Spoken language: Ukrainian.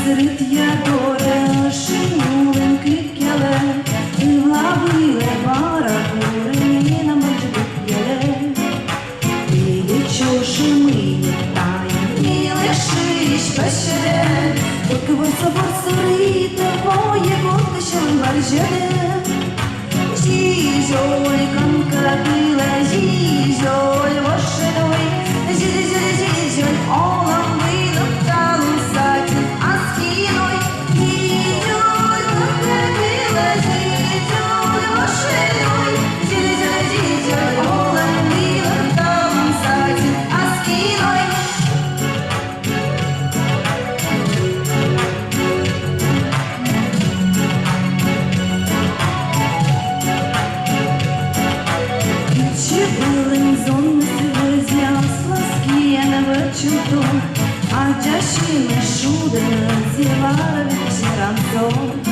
Серед ядора шинулим клік'яле, і влавиле баракури на мальчик'яле. І чуши ми таєм, і лишиш пещере, поки ви собор сорите, моє горки, що ви баржеде. Зізьоль канкатиле, зізьоль вошедой, зізьоль олам видом талом сатін, а скиной зізьоль канкатиле, зізьоль вошедой, зізьоль олам видом талом сатін, а скиной. А чашки не шудер, зівали всі ранцом.